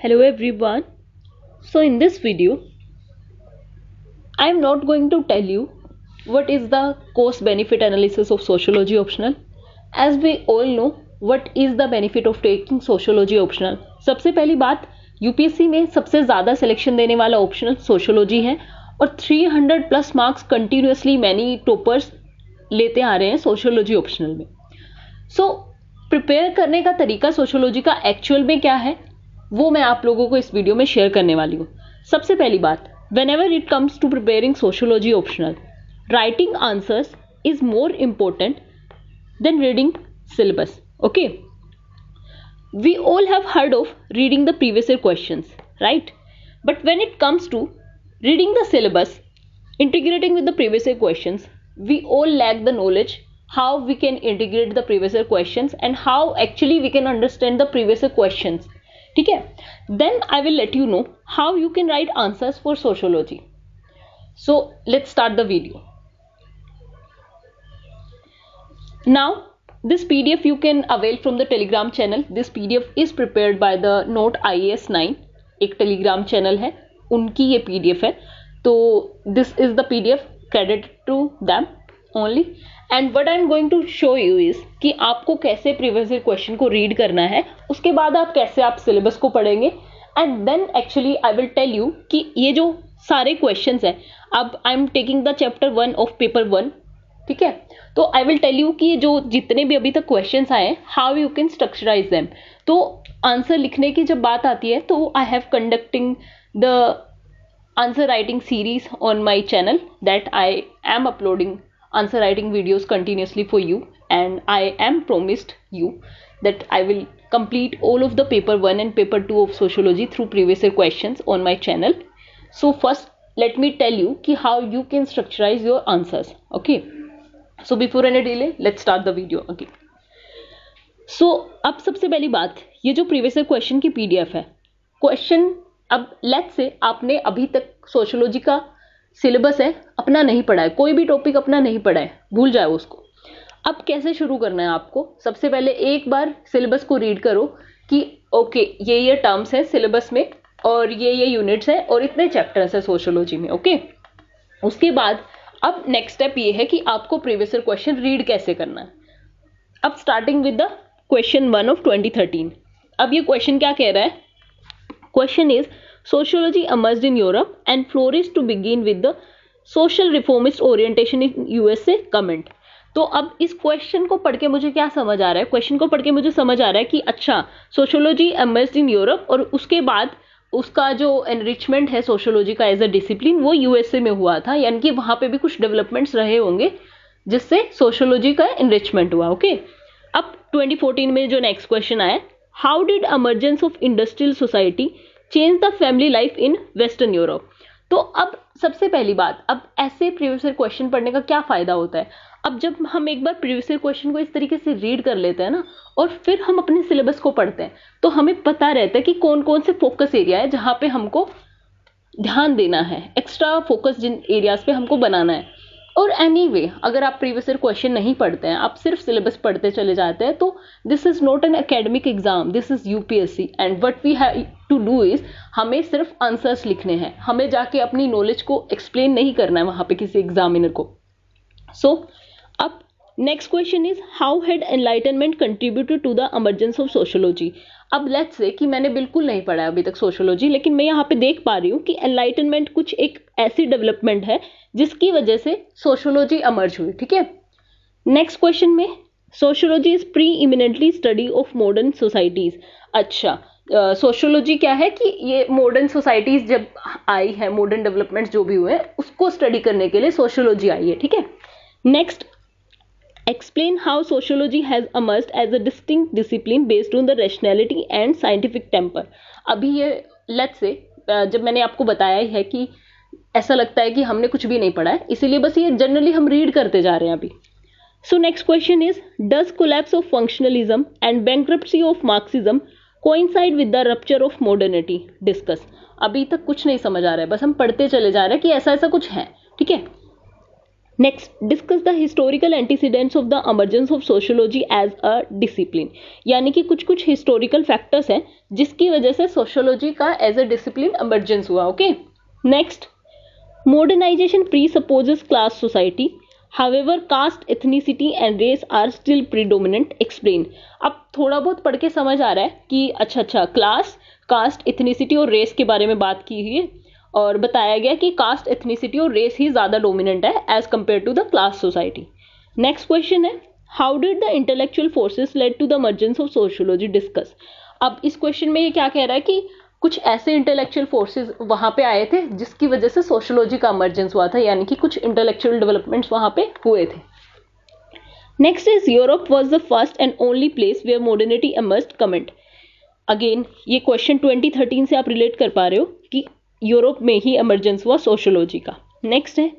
Hello everyone. So in this video, I am not going to tell you what is the cost benefit analysis of sociology optional. As we all know, what is the benefit of taking sociology optional. सबसे पहली बात, UPSC में सबसे ज़्यादा selection देने वाला optional sociology है और 300 plus marks continuously many toppers लेते आ रहे हैं सोशियोलॉजी ऑप्शनल में. सो प्रिपेयर करने का तरीका सोशियोलॉजी का एक्चुअल में क्या है वो मैं आप लोगों को इस वीडियो में शेयर करने वाली हूँ. सबसे पहली बात, whenever it comes to preparing sociology optional, writing answers is more important than reading syllabus. Okay, we all have heard of reading the previous year questions, right? But when it comes to reading the syllabus, integrating with the previous year questions, we all lack the knowledge how we can integrate the previous year questions and how actually we can understand the previous year questions. ठीक है, then I will let you know how you can write answers for sociology. So let's start the video. Now this PDF you can avail from the Telegram channel. This PDF is prepared by the Note IAS 9. एक Telegram channel है, उनकी ये PDF है. तो this is the PDF credited to them only. And what I am going to show you is कि आपको कैसे previous year question को रीड करना है, उसके बाद आप कैसे आप सिलेबस को पढ़ेंगे and then actually I will tell you कि ये जो सारे क्वेश्चंस हैं, अब I am taking the chapter 1 of paper 1. ठीक है, तो आई विल टेल यू कि ये जो जितने भी अभी तक क्वेश्चंस आए हैं how you can structurize them. तो आंसर लिखने की जब बात आती है तो I have conducting the answer writing series on my channel that I am uploading answer writing videos continuously for you, and I am promised you that I will complete all of the paper 1 and paper 2 of sociology through previous year questions on my channel. So first let me tell you ki how you can structurize your answers. Okay, so before any delay let's start the video. Okay, so अब सबसे पहली बात, ये जो previous year question की PDF है, question अब let's से आपने अभी तक सोशियोलॉजी का सिलेबस है अपना नहीं पढ़ा है, कोई भी टॉपिक अपना नहीं पढ़ा है, भूल जाओ उसको. अब कैसे शुरू करना है आपको, सबसे पहले एक बार सिलेबस को रीड करो कि ओके ये टर्म्स है सिलेबस में और ये यूनिट्स है और इतने चैप्टर्स है सोशियोलॉजी में. ओके, उसके बाद अब नेक्स्ट स्टेप ये है कि आपको प्रीवियस ईयर क्वेश्चन रीड कैसे करना है. अब starting with the question 1 of 2013. अब ये क्वेश्चन क्या कह रहा है, question is Sociology emerged in Europe and flourished to begin with the social reformist orientation in USA. Comment. तो अब इस क्वेश्चन को पढ़ के मुझे क्या समझ आ रहा है, क्वेश्चन को पढ़ के मुझे समझ आ रहा है कि अच्छा सोशियोलॉजी emerged in यूरोप और उसके बाद उसका जो एनरिचमेंट है सोशियोलॉजी का एज अ डिसिप्लिन वो यूएसए में हुआ था, यानी कि वहां पे भी कुछ डेवलपमेंट्स रहे होंगे जिससे सोशियोलॉजी का एनरिचमेंट हुआ. ओके, अब 2014 में जो नेक्स्ट क्वेश्चन आया, how did emergence of industrial society change the family life in western Europe. तो अब सबसे पहली बात, अब ऐसे प्रीवियस ईयर क्वेश्चन पढ़ने का क्या फायदा होता है. अब जब हम एक बार प्रीवियस ईयर क्वेश्चन को इस तरीके से रीड कर लेते हैं ना और फिर हम अपने सिलेबस को पढ़ते हैं तो हमें पता रहता है कि कौन कौन से फोकस एरिया है जहाँ पे हमको ध्यान देना है, एक्स्ट्रा फोकस जिन एरियाज पे हमको बनाना है. और एनीवे अगर आप प्रीवियस ईयर क्वेश्चन नहीं पढ़ते हैं, आप सिर्फ सिलेबस पढ़ते चले जाते हैं, तो this is not an academic exam, this is UPSC and what we have to do is हमें सिर्फ आंसर्स लिखने हैं, हमें जाके अपनी नॉलेज को एक्सप्लेन नहीं करना है वहां पे किसी एग्जामिनर को. सो अब next question is how had enlightenment contributed to the emergence of sociology. अब लेट्स से कि मैंने बिल्कुल नहीं पढ़ा है अभी तक सोशियोलॉजी, लेकिन मैं यहाँ पे देख पा रही हूँ कि एनलाइटनमेंट कुछ एक ऐसी डेवलपमेंट है जिसकी वजह से सोशियोलॉजी इमर्ज हुई. ठीक है, नेक्स्ट क्वेश्चन में sociology is pre eminently study of modern societies. अच्छा, सोशियोलॉजी क्या है कि ये मॉडर्न सोसाइटीज जब आई है, मॉडर्न डेवलपमेंट्स जो भी हुए हैं उसको स्टडी करने के लिए सोशियोलॉजी आई है. ठीक है, next explain how sociology has emerged as a distinct discipline based on the rationality and scientific temper. अभी ये let's say जब मैंने आपको बताया है कि ऐसा लगता है कि हमने कुछ भी नहीं पढ़ा है, इसीलिए बस ये जनरली हम रीड करते जा रहे हैं अभी. So next question is, does collapse of functionalism and bankruptcy of Marxism coincide with the rupture of modernity? Discuss. अभी तक कुछ नहीं समझ आ रहा है, बस हम पढ़ते चले जा रहे हैं कि ऐसा ऐसा कुछ है. ठीक है, next, discuss the historical antecedents of the emergence of sociology as a discipline, यानी कि कुछ कुछ हिस्टोरिकल फैक्टर्स हैं जिसकी वजह से सोशियोलॉजी का एज अ डिसिप्लिन एमर्जेंस हुआ. Okay. Next, modernization presupposes class society, however caste, ethnicity and race are still predominant. explain. अब थोड़ा बहुत पढ़ के समझ आ रहा है कि अच्छा क्लास, कास्ट, एथनिसिटी और रेस के बारे में बात की हुई है और बताया गया कि कास्ट, एथनिसिटी और रेस ही ज़्यादा डोमिनेंट है as compare to the class society. Next question है, how did the intellectual forces led to the emergence of sociology, discuss. अब इस क्वेश्चन में ये क्या कह रहा है कि कुछ ऐसे इंटेलेक्चुअल फोर्सेस वहां पे आए थे जिसकी वजह से सोशियोलॉजी का इमर्जेंस हुआ था, यानी कि कुछ इंटेलेक्चुअल डेवलपमेंट्स वहां पे हुए थे. Next is Europe was the first and only place where modernity emerged. Comment. Again ये क्वेश्चन 2013 से आप रिलेट कर पा रहे हो कि यूरोप में ही इमर्जेंस हुआ सोशियोलॉजी का. नेक्स्ट है,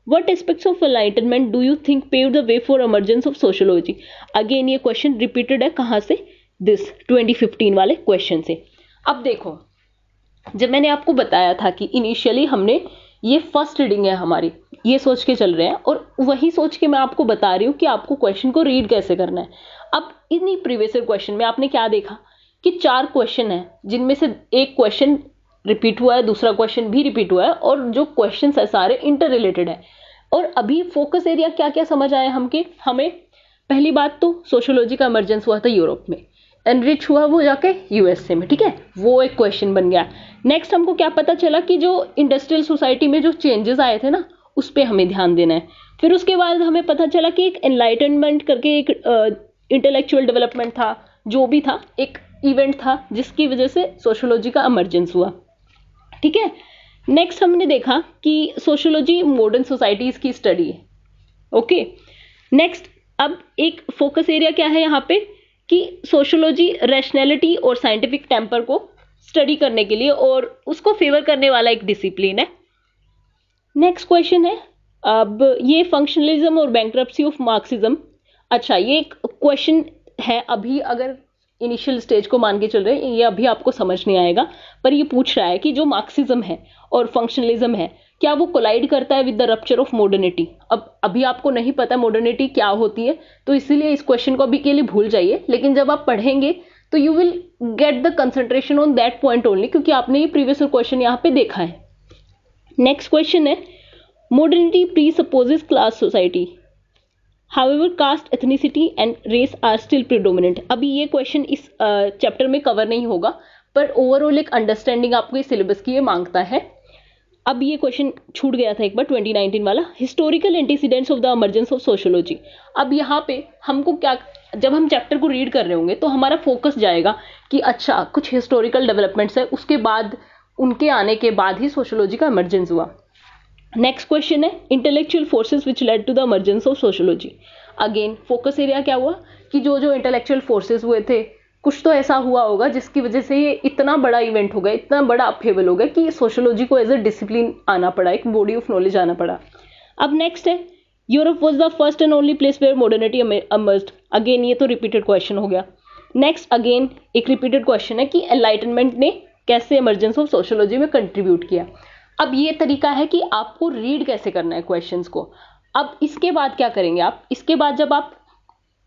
what aspects of enlightenment do you think paved the way for emergence of sociology. Again ये क्वेश्चन रिपीटेड है, कहाँ से, दिस 2015 वाले क्वेश्चन से. अब देखो, जब मैंने आपको बताया था कि इनिशियली हमने ये फर्स्ट रीडिंग है हमारी, ये सोच के चल रहे हैं और वही सोच के मैं आपको बता रही हूँ कि आपको क्वेश्चन को रीड कैसे करना है. अब इन्हीं प्रीवियस क्वेश्चन में आपने क्या देखा कि 4 क्वेश्चन है जिनमें से एक क्वेश्चन रिपीट हुआ है, दूसरा क्वेश्चन भी रिपीट हुआ है और जो क्वेश्चन है सारे इंटर रिलेटेड है. और अभी फोकस एरिया क्या क्या समझ आया हमें. पहली बात तो सोशियोलॉजी का इमर्जेंस हुआ था यूरोप में, एनरिच हुआ वो जाके यूएसए में, ठीक है, वो एक क्वेश्चन बन गया. नेक्स्ट हमको क्या पता चला कि जो इंडस्ट्रियल सोसाइटी में जो चेंजेस आए थे ना उस पर हमें ध्यान देना है. फिर उसके बाद हमें पता चला कि एक एनलाइटनमेंट करके एक इंटेलेक्चुअल डेवलपमेंट था, जो भी था एक इवेंट था जिसकी वजह से सोशियोलॉजी का इमर्जेंस हुआ. ठीक है. नेक्स्ट हमने देखा कि सोशियोलॉजी मॉडर्न सोसाइटीज की स्टडी है. ओके. नेक्स्ट, अब एक फोकस एरिया क्या है यहाँ पे कि सोशियोलॉजी रैशनैलिटी और साइंटिफिक टेम्पर को स्टडी करने के लिए और उसको फेवर करने वाला एक डिसिप्लिन है. नेक्स्ट क्वेश्चन है, अब ये फंक्शनलिज्म और बैंक्रप्सी ऑफ मार्क्सिज्म. अच्छा, ये एक क्वेश्चन है, अभी अगर इनिशियल स्टेज को मान के चल रहे हैं ये अभी आपको समझ नहीं आएगा, पर ये पूछ रहा है कि जो मार्क्सिज्म है और फंक्शनलिज्म है क्या वो कोलाइड करता है with the rupture of modernity. अब अभी आपको नहीं पता मॉडर्निटी क्या होती है, तो इसीलिए इस क्वेश्चन को अभी के लिए भूल जाइए, लेकिन जब आप पढ़ेंगे तो you will get the concentration on that point only, क्योंकि आपने ये प्रीवियस क्वेश्चन यहाँ पे देखा है. नेक्स्ट क्वेश्चन है, modernity presupposes class society, however caste, ethnicity and race are still predominant. अभी ये क्वेश्चन इस चैप्टर में कवर नहीं होगा, पर ओवरऑल एक अंडरस्टैंडिंग आपको इस सिलेबस की ये मांगता है. अब ये क्वेश्चन छूट गया था एक बार 2019 वाला, historical antecedents of the emergence of sociology. अब यहाँ पे हमको क्या, जब हम चैप्टर को रीड कर रहे होंगे तो हमारा फोकस जाएगा कि अच्छा कुछ हिस्टोरिकल डेवलपमेंट्स है, उसके बाद उनके आने के बाद ही सोशियोलॉजी का इमर्जेंस हुआ. नेक्स्ट क्वेश्चन है, intellectual forces which led to the emergence of sociology. Again focus area क्या हुआ कि जो जो इंटेलेक्चुअल फोर्सेस हुए थे, कुछ तो ऐसा हुआ होगा जिसकी वजह से ये इतना बड़ा इवेंट हो गया, इतना बड़ा अपहेवल हो गया कि सोशियोलॉजी को एज अ डिसिप्लिन आना पड़ा, एक बॉडी ऑफ नॉलेज आना पड़ा. अब नेक्स्ट है, Europe was the first and only place where modernity emerged. Again ये तो रिपीटेड क्वेश्चन हो गया. नेक्स्ट अगेन एक रिपीटेड क्वेश्चन है कि एनलाइटनमेंट ने कैसे इमर्जेंस ऑफ सोशियोलॉजी में कंट्रीब्यूट किया. अब ये तरीका है कि आपको रीड कैसे करना है क्वेश्चंस को. अब इसके बाद क्या करेंगे आप, इसके बाद जब आप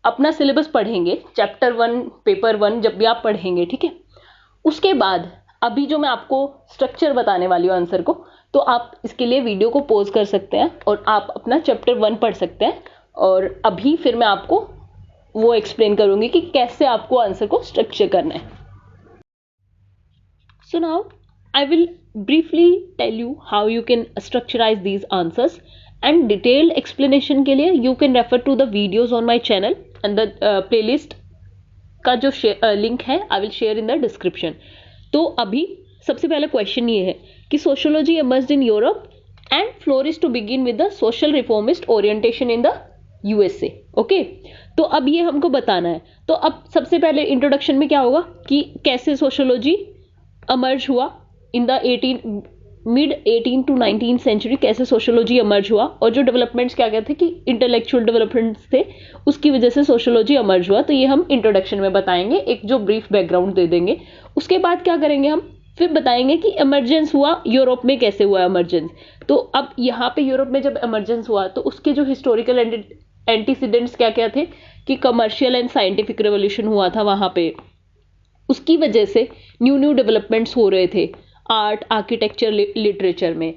अपना सिलेबस पढ़ेंगे, चैप्टर 1 पेपर 1 जब भी आप पढ़ेंगे, ठीक है, उसके बाद अभी जो मैं आपको स्ट्रक्चर बताने वाली हूँ आंसर को, तो आप इसके लिए वीडियो को पॉज कर सकते हैं और आप अपना चैप्टर 1 पढ़ सकते हैं. और अभी फिर मैं आपको वो एक्सप्लेन करूंगी कि कैसे आपको आंसर को स्ट्रक्चर करना है. So now I will briefly tell you how you can structurize these answers, and detailed explanation के लिए you can refer to the videos on my channel and the playlist का जो लिंक है I will share in the description. तो अभी सबसे पहला question ये है कि sociology emerged in Europe and flourished to begin with the social reformist orientation in the USA. Okay, तो अब ये हमको बताना है. तो अब सबसे पहले इंट्रोडक्शन में क्या होगा कि कैसे सोशियोलॉजी emerge हुआ in the mid 18 to 19 century, कैसे सोशियोलॉजी इमर्ज हुआ और जो डेवलपमेंट्स क्या कहते हैं कि इंटेलेक्चुअल डेवलपमेंट्स थे उसकी वजह से सोशियोलॉजी इमर्ज हुआ. तो ये हम इंट्रोडक्शन में बताएंगे, एक जो ब्रीफ बैकग्राउंड दे देंगे. उसके बाद क्या करेंगे हम, फिर बताएंगे कि इमरजेंस हुआ यूरोप में, कैसे हुआ इमरजेंस। तो अब यहाँ पे यूरोप में जब इमरजेंस हुआ तो उसके जो हिस्टोरिकल एंटीसीडेंट्स क्या क्या थे कि कमर्शियल एंड साइंटिफिक रेवोल्यूशन हुआ था वहां पे, उसकी वजह से न्यू न्यू डेवलपमेंट्स हो रहे थे आर्ट, आर्किटेक्चर, लिटरेचर में।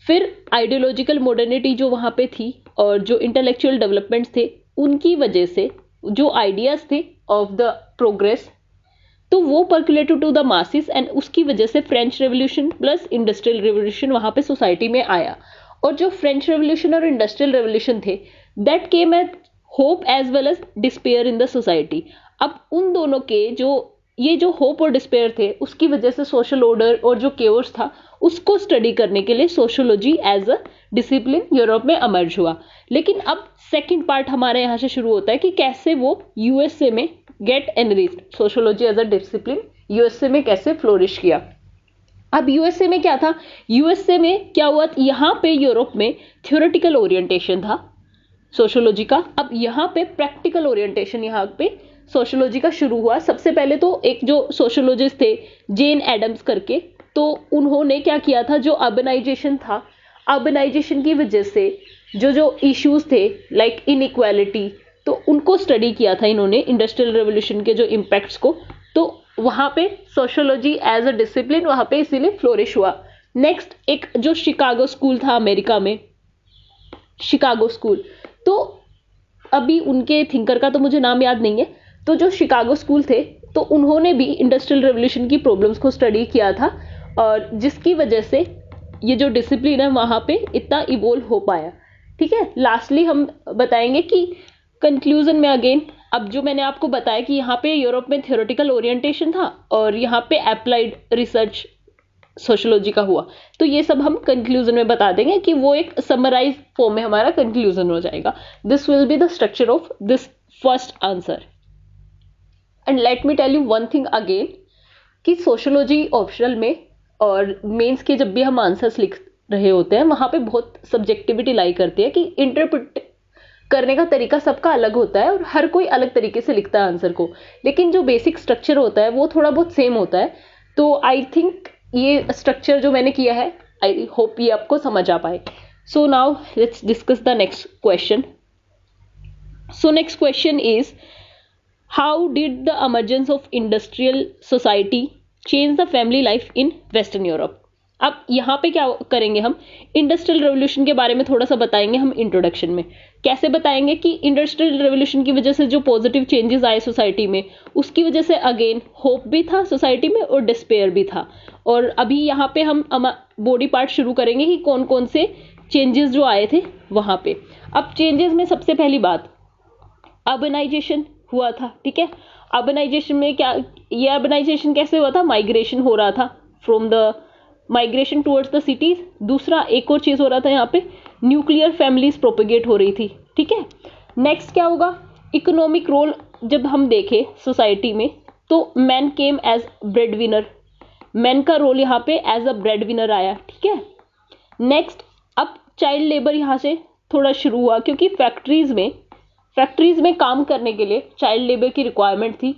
फिर आइडियोलॉजिकल मॉडर्निटी जो वहां पे थी और जो इंटेलेक्चुअल डेवलपमेंट्स थे उनकी वजह से जो आइडियाज थे ऑफ द प्रोग्रेस, तो वो percolated to the masses, and उसकी वजह से French revolution plus industrial revolution वहां पे सोसाइटी में आया। और जो फ्रेंच रेवोल्यूशन और इंडस्ट्रियल रेवोल्यूशन थे that came at hope as well as despair in the society. अब उन दोनों के ये जो होप और डिस्पेयर थे उसकी वजह से सोशल ऑर्डर और जो केओस था उसको स्टडी करने के लिए sociology as a discipline Europe में इमर्ज हुआ। लेकिन अब सेकंड पार्ट हमारे यहाँ से शुरू होता है कि कैसे वो यूएसए में get enriched, sociology as a discipline USA में कैसे फ्लोरिश किया। अब यूएसए में क्या था, यूएसए में क्या हुआ, यहाँ पे यूरोप में थ्योरेटिकल ओरिएंटेशन था सोशियोलॉजी का। अब यहाँ पे प्रैक्टिकल ओरिएंटेशन यहाँ पे सोशियोलॉजी का शुरू हुआ। सबसे पहले तो एक जो सोशियोलॉजिस्ट थे जेन एडम्स करके, तो उन्होंने क्या किया था, जो अर्बनाइजेशन था, अर्बनाइजेशन की वजह से जो इश्यूज थे लाइक इनइक्वालिटी, तो उनको स्टडी किया था इन्होंने, इंडस्ट्रियल रेवोल्यूशन के जो इम्पैक्ट्स को। तो वहां पे सोशियोलॉजी एज अ डिसिप्लिन वहां पे इसीलिए फ्लोरिश हुआ। नेक्स्ट एक जो शिकागो स्कूल था अमेरिका में, शिकागो स्कूल, तो अभी उनके थिंकर का तो मुझे नाम याद नहीं है, तो जो शिकागो स्कूल थे तो उन्होंने भी इंडस्ट्रियल रेवोल्यूशन की प्रॉब्लम्स को स्टडी किया था और जिसकी वजह से ये जो डिसिप्लिन है वहां पे इतना इवोल्व हो पाया। ठीक है, लास्टली हम बताएंगे कि कंक्लूजन में अगेन, अब जो मैंने आपको बताया कि यहाँ पे यूरोप में थ्योरेटिकल ओरिएंटेशन था और यहाँ पे अप्लाइड रिसर्च सोशियोलॉजी का हुआ, तो ये सब हम कंक्लूजन में बता देंगे कि वो एक समराइज फॉर्म में हमारा कंक्लूजन हो जाएगा। This will be the structure of this first answer. And let me tell you one thing again कि सोशियोलॉजी ऑप्शनल में और मेंस के जब भी हम आंसर्स लिख रहे होते हैं वहां पे बहुत सब्जेक्टिविटी लाई करती है कि इंटरप्रेट करने का तरीका सबका अलग होता है और हर कोई अलग तरीके से लिखता है आंसर को, लेकिन जो बेसिक स्ट्रक्चर होता है वो थोड़ा बहुत सेम होता है। तो आई थिंक ये स्ट्रक्चर जो मैंने किया है, आई होप ये आपको समझ आ पाए। So now let's discuss the next question. So next question is, how did the emergence of industrial society change the family life in western Europe. अब यहाँ पे क्या करेंगे, हम इंडस्ट्रियल रेवोल्यूशन के बारे में थोड़ा सा बताएंगे हम इंट्रोडक्शन में। कैसे बताएंगे कि इंडस्ट्रियल रेवोल्यूशन की वजह से जो पॉजिटिव चेंजेस आए सोसाइटी में, उसकी वजह से अगेन होप भी था सोसाइटी में और डिस्पेयर भी था। और अभी यहाँ पे हम बॉडी पार्ट शुरू करेंगे कि कौन कौन से चेंजेस जो आए थे वहां पे। अब चेंजेस में सबसे पहली बात अर्बनाइजेशन हुआ था। ठीक है, अर्बनाइजेशन में क्या, ये अर्बनाइजेशन कैसे हुआ था, माइग्रेशन हो रहा था, from the migration towards the cities. दूसरा एक और चीज हो रहा था यहाँ पे, न्यूक्लियर फैमिलीज प्रोपेगेट हो रही थी। ठीक है, नेक्स्ट क्या होगा, इकोनॉमिक रोल जब हम देखें सोसाइटी में तो man came as bread winner, man का रोल यहाँ पे एज अ ब्रेड विनर आया। ठीक है, नेक्स्ट अब चाइल्ड लेबर यहाँ से थोड़ा शुरू हुआ क्योंकि फैक्ट्रीज में काम करने के लिए चाइल्ड लेबर की रिक्वायरमेंट थी,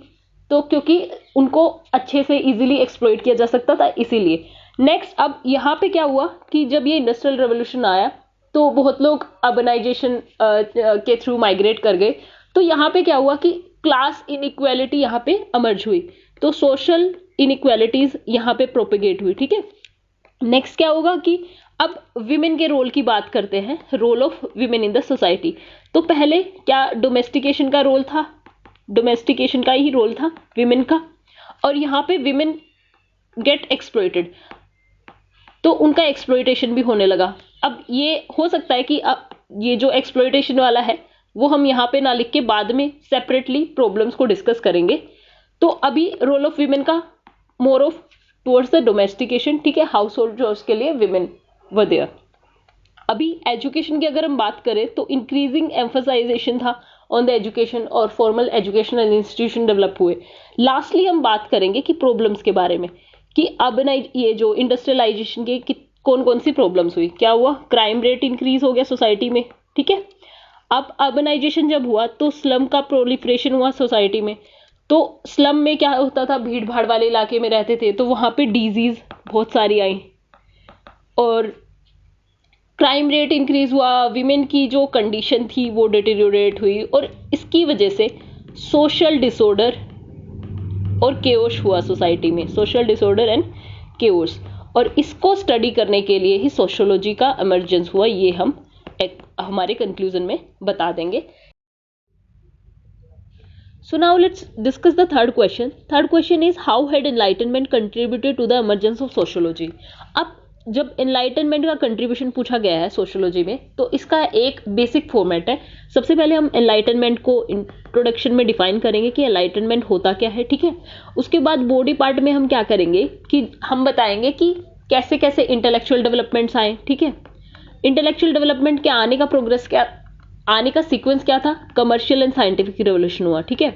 तो क्योंकि उनको अच्छे से इजीली एक्सप्लॉइट किया जा सकता था इसीलिए। नेक्स्ट अब यहाँ पे क्या हुआ कि जब ये इंडस्ट्रियल रेवोल्यूशन आया तो बहुत लोग अर्बनाइजेशन के थ्रू माइग्रेट कर गए, तो यहाँ पे क्या हुआ कि क्लास इनइक्वालिटी यहाँ पे इमर्ज हुई, तो सोशल इनइक्वालिटीज यहाँ पे प्रोपेगेट हुई। ठीक है, नेक्स्ट क्या होगा कि अब विमेन के रोल की बात करते हैं, role of women in the society. तो पहले क्या डोमेस्टिकेशन का रोल था, डोमेस्टिकेशन का ही रोल था विमेन का, और यहाँ पे विमेन गेट एक्सप्लॉइटेड, तो उनका एक्सप्लॉइटेशन भी होने लगा। अब ये हो सकता है कि अब ये जो एक्सप्लॉइटेशन वाला है वो हम यहाँ पे ना लिख के बाद में सेपरेटली प्रॉब्लम्स को डिस्कस करेंगे। तो अभी रोल ऑफ विमेन का more of towards the domestication. ठीक है, हाउस होल्ड जॉब्स के लिए विमेन वर देयर। अभी एजुकेशन की अगर हम बात करें तो इंक्रीजिंग एम्फसाइजेशन था ऑन द एजुकेशन और फॉर्मल एजुकेशनल इंस्टीट्यूशन डेवलप हुए। लास्टली हम बात करेंगे कि प्रॉब्लम्स के बारे में कि ये जो इंडस्ट्रियलाइजेशन के कौन कौन सी प्रॉब्लम्स हुई, क्या हुआ, क्राइम रेट इंक्रीज हो गया सोसाइटी में। ठीक है, अब अर्बनाइजेशन जब हुआ तो स्लम का प्रोलिफरेशन हुआ सोसाइटी में, तो स्लम में क्या होता था, भीड़ भाड़ वाले इलाके में रहते थे तो वहां पे डिजीज बहुत सारी आई, और क्राइम रेट इंक्रीज हुआ, विमेन की जो कंडीशन थी वो डिटेरियोरेट हुई, और इसकी वजह से सोशल डिसऑर्डर और केओस हुआ सोसाइटी में, सोशल डिसऑर्डर एंड केओस। और इसको स्टडी करने के लिए ही सोशियोलॉजी का इमर्जेंस हुआ, ये हम हमारे कंक्लूजन में बता देंगे। So now let's discuss the third question. Third question is how had enlightenment contributed to the emergence of sociology? अब जब enlightenment का contribution पूछा गया है सोशियोलॉजी में, तो इसका एक बेसिक फॉर्मेट है। सबसे पहले हम enlightenment को इंट्रोडक्शन में डिफाइन करेंगे कि enlightenment होता क्या है, ठीक है। उसके बाद बॉडी पार्ट में हम क्या करेंगे कि हम बताएंगे कि कैसे कैसे इंटेलेक्चुअल डेवलपमेंट्स आए, ठीक है। इंटेलेक्चुअल डेवलपमेंट के आने का प्रोग्रेस क्या, आने का सीक्वेंस क्या था, कमर्शियल एंड साइंटिफिक रेवोल्यूशन हुआ, ठीक है।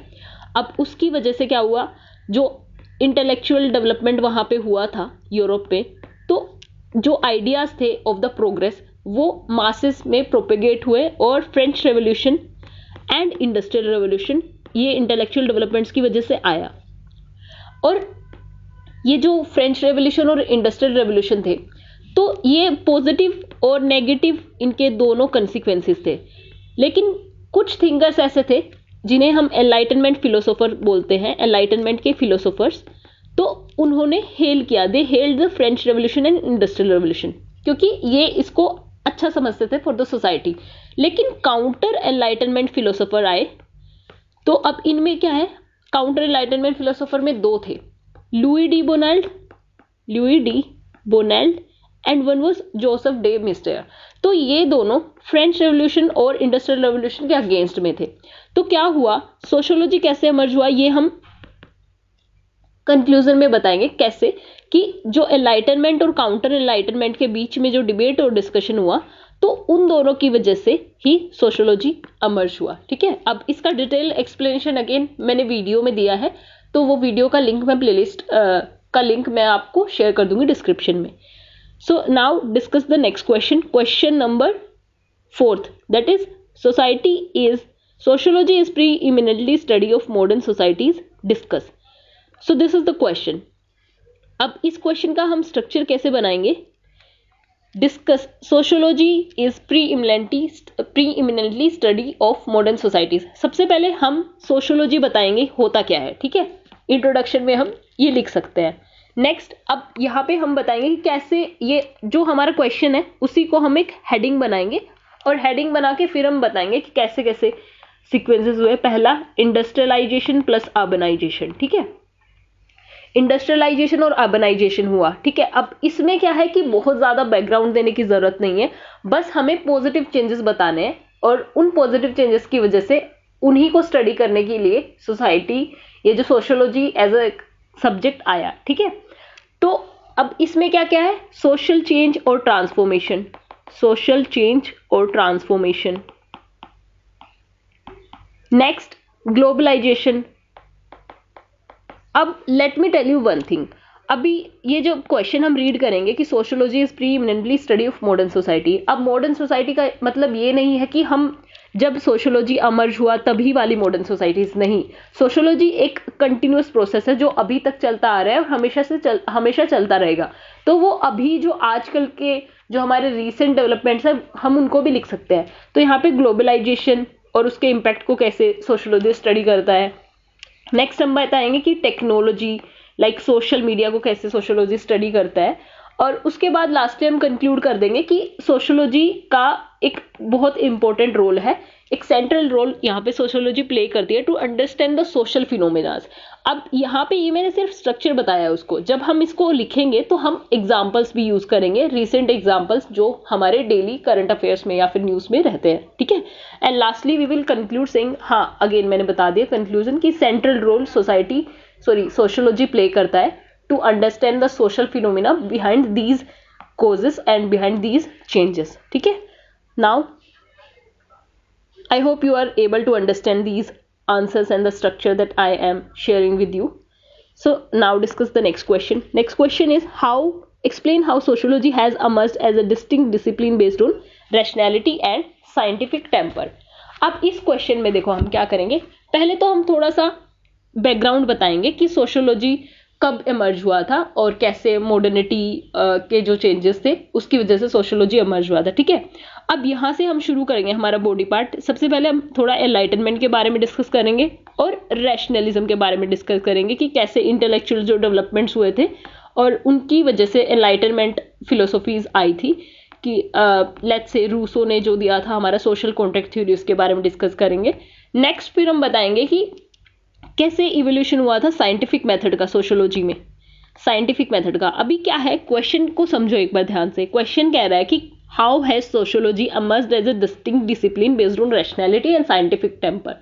अब उसकी वजह से क्या हुआ, जो इंटेलेक्चुअल डेवलपमेंट वहां पे हुआ था यूरोप पे, तो जो आइडियाज थे ऑफ द प्रोग्रेस वो मासेस में प्रोपेगेट हुए, और French revolution and industrial revolution ये इंटेलेक्चुअल डेवलपमेंट्स की वजह से आया। और ये जो फ्रेंच रेवोल्यूशन और इंडस्ट्रियल रेवोल्यूशन थे, तो ये पॉजिटिव और नेगेटिव इनके दोनों कंसिक्वेंसेस थे। लेकिन कुछ थिंकर्स ऐसे थे जिन्हें हम एनलाइटनमेंट फिलोसोफर बोलते हैं, एनलाइटनमेंट के फिलोसोफर्स, तो उन्होंने हेल किया, दे held the French revolution and industrial revolution, क्योंकि ये इसको अच्छा समझते थे फॉर द सोसाइटी। लेकिन काउंटर एनलाइटनमेंट फिलोसोफर आए, तो अब इनमें क्या है, काउंटर एनलाइटनमेंट फिलोसोफर में दो थे, Louis de Bonald and one was Joseph de Maistre. तो ये दोनों फ्रेंच रेवोल्यूशन और इंडस्ट्रियल रेवोल्यूशन के अगेंस्ट में थे। तो क्या हुआ, सोशियोलॉजी कैसे इमर्ज हुआ, ये हम कंक्लूजन में बताएंगे कैसे, कि जो एनलाइटनमेंट और काउंटर एनलाइटनमेंट के बीच में जो डिबेट और डिस्कशन हुआ, तो उन दोनों की वजह से ही सोशियोलॉजी इमर्ज हुआ, ठीक है। अब इसका डिटेल एक्सप्लेनेशन अगेन मैंने वीडियो में दिया है, तो वो वीडियो का लिंक मैं प्लेलिस्ट का लिंक मैं आपको शेयर कर दूंगी डिस्क्रिप्शन में। So now discuss the next question. Question number 4th, that is sociology is preeminently study of modern societies. Discuss. So this is the question. अब इस क्वेश्चन का हम स्ट्रक्चर कैसे बनाएंगे, discuss sociology is preeminently study of modern societies. सबसे पहले हम sociology बताएंगे होता क्या है, ठीक है। इंट्रोडक्शन में हम ये लिख सकते हैं। नेक्स्ट, अब यहाँ पे हम बताएंगे कि कैसे, ये जो हमारा क्वेश्चन है उसी को हम एक हेडिंग बनाएंगे, और हेडिंग बना के फिर हम बताएंगे कि कैसे कैसे सीक्वेंसेस हुए। पहला इंडस्ट्रियलाइजेशन प्लस अर्बनाइजेशन, ठीक है। इंडस्ट्रियलाइजेशन और अर्बनाइजेशन हुआ, ठीक है। अब इसमें क्या है कि बहुत ज्यादा बैकग्राउंड देने की जरूरत नहीं है, बस हमें पॉजिटिव चेंजेस बताने हैं, और उन पॉजिटिव चेंजेस की वजह से उन्हीं को स्टडी करने के लिए सोसाइटी, ये जो सोशियोलॉजी एज अ सब्जेक्ट आया, ठीक है। तो अब इसमें क्या क्या है, सोशल चेंज और ट्रांसफॉर्मेशन, सोशल चेंज और ट्रांसफॉर्मेशन। Next, globalization. अब let me tell you one thing, अभी ये जो क्वेश्चन हम रीड करेंगे कि sociology is preeminently study of modern society. अब मॉडर्न सोसाइटी का मतलब ये नहीं है कि हम जब सोशियोलॉजी अमर्ज हुआ तभी वाली मॉडर्न सोसाइटीज, नहीं। सोशियोलॉजी एक कंटिन्यूअस प्रोसेस है जो अभी तक चलता आ रहा है और हमेशा चलता रहेगा। तो वो अभी जो आजकल के जो हमारे रीसेंट डेवलपमेंट्स है, हम उनको भी लिख सकते हैं। तो यहाँ पे ग्लोबलाइजेशन और उसके इम्पैक्ट को कैसे सोशियोलॉजी स्टडी करता है। नेक्स्ट हम बताएंगे कि टेक्नोलॉजी लाइक सोशल मीडिया को कैसे सोशियोलॉजी स्टडी करता है, और उसके बाद लास्टली हम कंक्लूड कर देंगे कि सोशियोलॉजी का एक बहुत इंपॉर्टेंट रोल है, एक सेंट्रल रोल यहाँ पे सोशियोलॉजी प्ले करती है टू अंडरस्टैंड द सोशल फिनोमेनास। अब यहाँ पे ये मैंने सिर्फ स्ट्रक्चर बताया है उसको, जब हम इसको लिखेंगे तो हम एग्जाम्पल्स भी यूज करेंगे, रिसेंट एग्जाम्पल्स जो हमारे डेली करंट अफेयर्स में या फिर न्यूज में रहते हैं, ठीक है। And lastly we will conclude saying, हाँ अगेन मैंने बता दिया कंक्लूजन की सेंट्रल रोल सोशियोलॉजी प्ले करता है to understand the social phenomena behind these causes and behind these changes, ठीक है। Now I hope you are able to understand these answers and the structure that I am sharing with you. So now discuss the next question. Next question is explain how sociology has emerged as a distinct discipline based on rationality and scientific temper. अब इस question में देखो हम क्या करेंगे, पहले तो हम थोड़ा सा बैकग्राउंड बताएंगे कि सोशियोलॉजी कब इमर्ज हुआ था और कैसे मॉडर्निटी के जो चेंजेस थे उसकी वजह से सोशियोलॉजी इमर्ज हुआ था। ठीक है, अब यहाँ से हम शुरू करेंगे हमारा बॉडी पार्ट। सबसे पहले हम थोड़ा एनलाइटनमेंट के बारे में डिस्कस करेंगे और रैशनलिज्म के बारे में डिस्कस करेंगे कि कैसे इंटेलेक्चुअल जो डेवलपमेंट्स हुए थे और उनकी वजह से एनलाइटनमेंट फिलोसॉफीज आई थी कि लेट्स से रूसो ने जो दिया था हमारा सोशल कॉन्ट्रैक्ट थ्योरी, उसके बारे में डिस्कस करेंगे। नेक्स्ट फिर हम बताएंगे कि कैसे इवोल्यूशन हुआ था साइंटिफिक मेथड का सोशियोलॉजी में। साइंटिफिक मेथड का अभी क्या है, क्वेश्चन को समझो एक बार ध्यान से। क्वेश्चन कह रहा है कि how has sociology emerged as a distinct discipline based on rationality and scientific temper.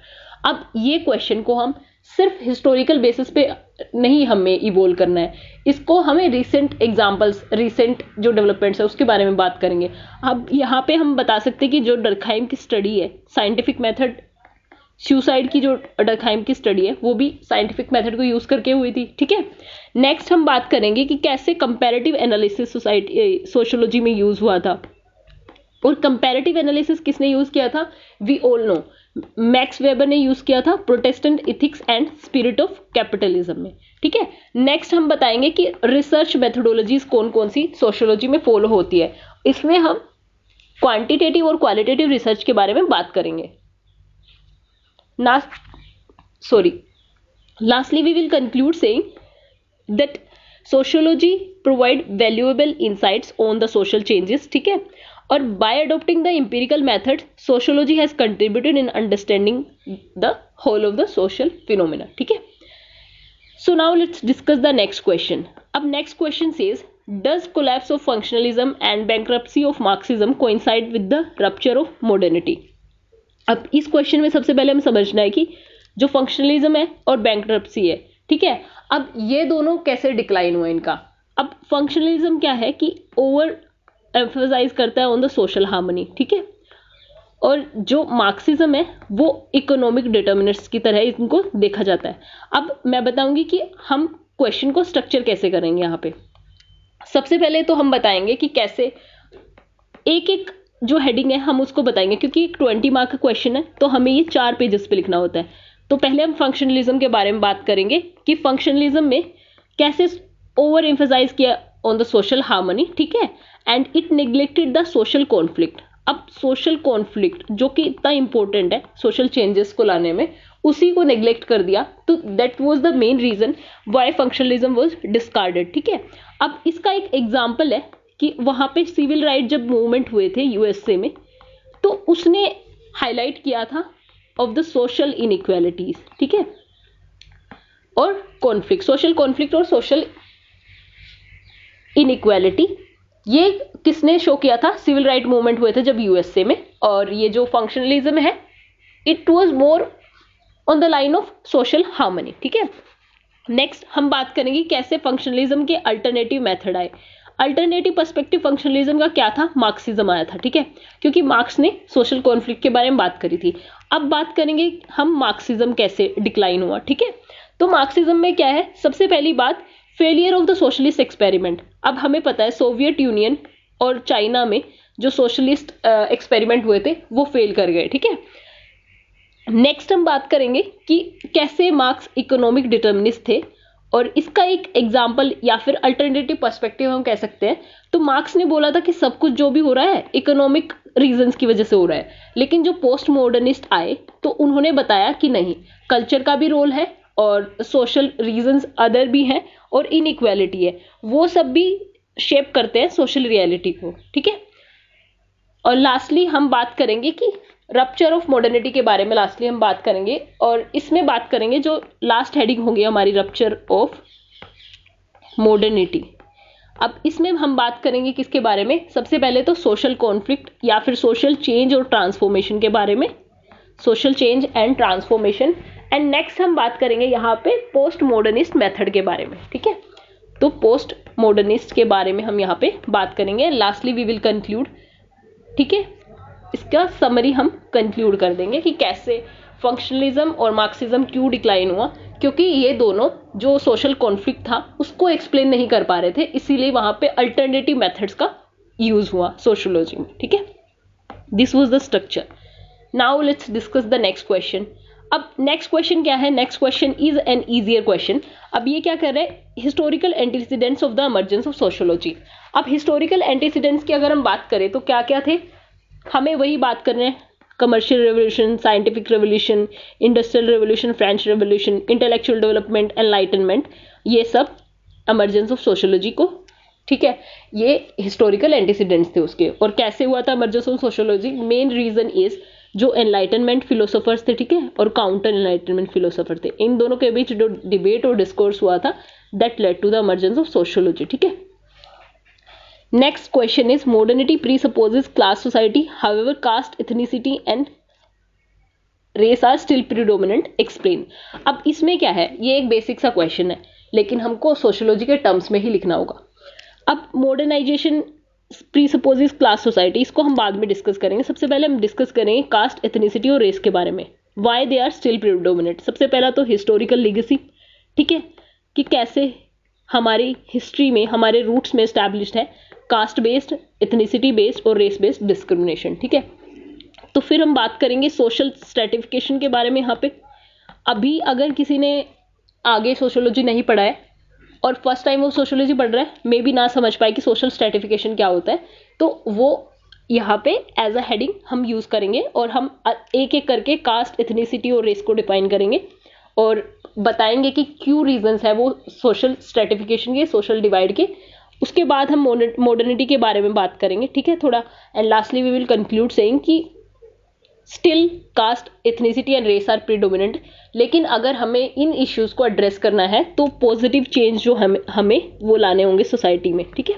अब ये क्वेश्चन को हम सिर्फ हिस्टोरिकल बेसिस पे नहीं हमें इवोल्व करना है, इसको हमें रिसेंट एग्जांपल्स, रिसेंट जो डेवलपमेंट्स है उसके बारे में बात करेंगे। अब यहाँ पे हम बता सकते हैं कि जो डर्कहाइम की स्टडी है साइंटिफिक मेथड, सुसाइड की जो डर्कहाइम की स्टडी है वो भी साइंटिफिक मेथड को यूज करके हुई थी। ठीक है, नेक्स्ट हम बात करेंगे कि कैसे कंपैरेटिव एनालिसिस सोशियोलॉजी में यूज हुआ था। और कंपैरेटिव एनालिसिस किसने यूज किया था, we all know, Max Weber ने यूज किया था Protestant ethics and spirit of capitalism में। ठीक है, नेक्स्ट हम बताएंगे कि रिसर्च मेथोडोलॉजीज कौन कौन सी सोशियोलॉजी में फॉलो होती है। इसमें हम क्वांटिटेटिव और क्वालिटेटिव रिसर्च के बारे में बात करेंगे। Lastly, we will conclude saying that sociology provide valuable insights on the social changes. ठीक है, और by adopting the empirical method, sociology has contributed in understanding the whole of the social phenomena. ठीक है, so now let's discuss the next question. अब next question says, does collapse of functionalism and bankruptcy of Marxism coincide with the rupture of modernity? अब इस question में सबसे पहले हमें समझना है कि जो फंक्शनलिज्म है और बैंक्रप्सी है, ठीक है, अब ये दोनों कैसे डिक्लाइन हुए इनका। अब फंक्शनलिज्म क्या है कि ओवर एम्फसाइज करता है ऑन द सोशल हार्मनी। ठीक है, और जो मार्क्सिज्म है वो इकोनॉमिक डिटर्मिनेंट्स की तरह इनको देखा जाता है। अब मैं बताऊंगी कि हम क्वेश्चन को स्ट्रक्चर कैसे करेंगे। यहाँ पे सबसे पहले तो हम बताएंगे कि कैसे एक एक जो हेडिंग है हम उसको बताएंगे, क्योंकि एक 20 मार्क का क्वेश्चन है तो हमें ये 4 पेजेस पे लिखना होता है। तो पहले हम फंक्शनलिज्म के बारे में बात करेंगे कि फंक्शनलिज्म में कैसे ओवर एम्फसाइज किया ऑन द सोशल हार्मनी। ठीक है, and it neglected the social conflict. अब सोशल कॉन्फ्लिक्ट जो कि इतना इंपॉर्टेंट है सोशल चेंजेस को लाने में, उसी को नेग्लेक्ट कर दिया। तो that was the main reason why functionalism was discarded. ठीक है, अब इसका एक एग्जांपल है कि वहां पे सिविल राइट जब मूवमेंट हुए थे यूएसए में, तो उसने हाईलाइट किया था ऑफ द सोशल इनइक्वालिटीज। ठीक है, और कॉन्फ्लिक्ट, सोशल कॉन्फ्लिक्ट और सोशल इनइक्वालिटी, ये किसने शो किया था, सिविल राइट मूवमेंट हुए थे जब यूएसए में। और ये जो फंक्शनलिज्म है it was more on the line of social harmony. ठीक है, नेक्स्ट हम बात करेंगे कैसे फंक्शनलिज्म के अल्टरनेटिव मेथड आए। अल्टरनेटिव पर्सपेक्टिव फंक्शनलिज्म का क्या था, मार्क्सिज्म आया था। ठीक है, क्योंकि मार्क्स ने सोशल कॉन्फ्लिक्ट के बारे में बात करी थी। अब बात करेंगे हम मार्क्सिज्म कैसे डिक्लाइन हुआ। ठीक है, तो मार्क्सिज्म में क्या है, सबसे पहली बात failure of the socialist experiment. अब हमें पता है सोवियत यूनियन और चाइना में जो सोशलिस्ट एक्सपेरिमेंट हुए थे वो फेल कर गए। ठीक है, नेक्स्ट हम बात करेंगे कि कैसे मार्क्स इकोनॉमिक डिटर्मिनिस्ट थे, और इसका एक एग्जाम्पल या फिर अल्टरनेटिव पर्सपेक्टिव हम कह सकते हैं। तो मार्क्स ने बोला था कि सब कुछ जो भी हो रहा है इकोनॉमिक रीजंस की वजह से हो रहा है, लेकिन जो पोस्ट मॉडर्निस्ट आए तो उन्होंने बताया कि नहीं, कल्चर का भी रोल है और सोशल रीजंस अदर भी हैं और इनइक्वालिटी है, वो सब भी शेप करते हैं सोशल रियलिटी को। ठीक है, और लास्टली हम बात करेंगे कि रप्चर ऑफ मॉडर्निटी के बारे में लास्टली हम बात करेंगे, और इसमें बात करेंगे जो लास्ट हेडिंग होगी हमारी रप्चर ऑफ मॉडर्निटी। अब इसमें हम बात करेंगे किसके बारे में, सबसे पहले तो सोशल कॉन्फ्लिक्ट या फिर सोशल चेंज और ट्रांसफॉर्मेशन के बारे में, social change and transformation. And next हम बात करेंगे यहाँ पे पोस्ट मॉडर्निस्ट मेथड के बारे में। ठीक है, तो पोस्ट मॉडर्निस्ट के बारे में हम यहाँ पे बात करेंगे। Lastly we will conclude. ठीक है, इसका समरी हम कंक्लूड कर देंगे कि कैसे फंक्शनलिज्म और मार्क्सिज्म क्यों डिक्लाइन हुआ, क्योंकि ये दोनों जो सोशल कॉन्फ्लिक्ट था उसको एक्सप्लेन नहीं कर पा रहे थे, इसीलिए वहां पे अल्टरनेटिव मेथड्स का यूज हुआ सोशियोलॉजी में। ठीक है, this was the structure. Now let's discuss the next question. अब नेक्स्ट क्वेश्चन क्या है, next question is an easier question. अब ये क्या कर रहा है, historical antecedents of the emergence of sociology. अब हिस्टोरिकल एंटीसीडेंट्स की अगर हम बात करें तो क्या क्या थे, हमें वही बात करना है, commercial revolution, scientific revolution, industrial revolution, French revolution, intellectual development, enlightenment, ये सब इमर्जेंस ऑफ सोशियोलॉजी को, ठीक है, ये हिस्टोरिकल एंटीसीडेंट्स थे उसके। और कैसे हुआ था emergence of sociology, main reason is जो एनलाइटनमेंट फिलोसोफर्स थे, ठीक है, और काउंटर एनलाइटनमेंट फिलोसोफर थे, इन दोनों के बीच जो डिबेट और डिस्कोर्स हुआ था, that led to the emergence of sociology, ठीक है। Next question is modernity presupposes class society, however caste, ethnicity and race are still predominant, explain. अब इसमें क्या है, ये एक बेसिक सा क्वेश्चन है, लेकिन हमको सोशियोलॉजी के टर्म्स में ही लिखना होगा। अब मॉडर्नाइजेशन प्रीसपोजेस क्लास सोसाइटी, इसको हम बाद में डिस्कस करेंगे। सबसे पहले हम डिस्कस करेंगे कास्ट, एथनिसिटी और रेस के बारे में, why they are still predominant. सबसे पहला तो हिस्टोरिकल लीगेसी, ठीक है, कि कैसे हमारी हिस्ट्री में, हमारे रूट्स में एस्टैब्लिश्ड है कास्ट बेस्ड, एथनिसिटी बेस्ड और रेस बेस्ड डिस्क्रिमिनेशन, ठीक है। तो फिर हम बात करेंगे सोशल स्ट्रेटिफिकेशन के बारे में। यहाँ पे अभी अगर किसी ने आगे सोशियोलॉजी नहीं पढ़ा है और फर्स्ट टाइम वो सोशियोलॉजी पढ़ रहा है, मे बी ना समझ पाए कि सोशल स्ट्रेटिफिकेशन क्या होता है, तो वो यहाँ पे एज अ हेडिंग हम यूज करेंगे और हम एक एक करके कास्ट, एथनिसिटी और रेस को डिफाइन करेंगे और बताएंगे कि क्यों रीजंस है वो सोशल स्ट्रेटिफिकेशन के, सोशल डिवाइड के। उसके बाद हम मॉडर्निटी के बारे में बात करेंगे, ठीक है, थोड़ा। And lastly we will conclude saying कि still caste, ethnicity and race are predominant, लेकिन अगर हमें इन इश्यूज को एड्रेस करना है तो पॉजिटिव चेंज जो हमें वो लाने होंगे सोसाइटी में, ठीक है।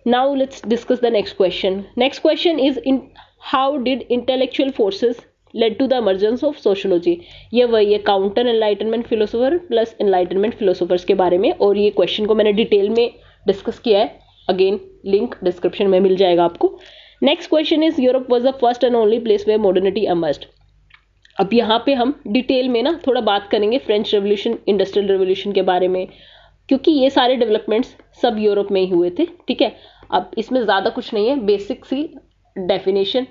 Now let's discuss the next question. Next question is in how did intellectual forces led to the emergence of sociology. ये वही है counter enlightenment philosopher plus enlightenment philosophers के बारे में, और ये क्वेश्चन को मैंने डिटेल में डिस्कस किया है, अगेन लिंक डिस्क्रिप्शन में मिल जाएगा आपको। Next question is Europe was the first and only place where modernity emerged. अब यहाँ पे हम डिटेल में ना थोड़ा बात करेंगे फ्रेंच रेवोल्यूशन, इंडस्ट्रियल रेवोल्यूशन के बारे में, क्योंकि ये सारे डेवलपमेंट्स सब यूरोप में ही हुए थे, ठीक है। अब इसमें ज़्यादा कुछ नहीं है, बेसिक सी डेफिनेशन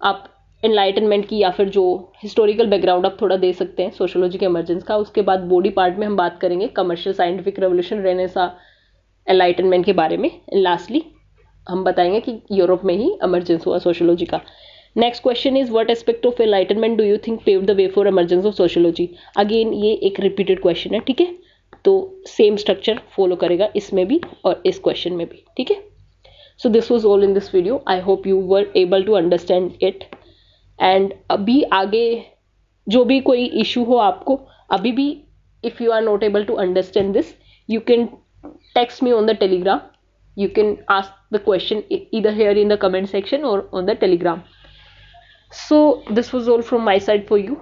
आप एनलाइटनमेंट की या फिर जो हिस्टोरिकल बैकग्राउंड आप थोड़ा दे सकते हैं सोशियोलॉजी के इमर्जेंस का। उसके बाद बॉडी पार्ट में हम बात करेंगे commercial, scientific revolution, renaissance, enlightenment के बारे में। लास्टली हम बताएंगे कि यूरोप में ही इमर्जेंस हुआ सोशियोलॉजी का। Next question is what aspect of enlightenment do you think paved the way for emergence of sociology. Again ये एक रिपीटेड क्वेश्चन है, ठीक है, तो सेम स्ट्रक्चर फॉलो करेगा इसमें भी और इस क्वेश्चन में भी, ठीक है। So this was all in this video, I hope you were able to understand it. And अभी आगे जो भी कोई इशू हो आपको, अभी भी if you are not able to understand this, you can text me on the Telegram. You can ask the question either here in the comment section or on the Telegram. So this was all from my side for you.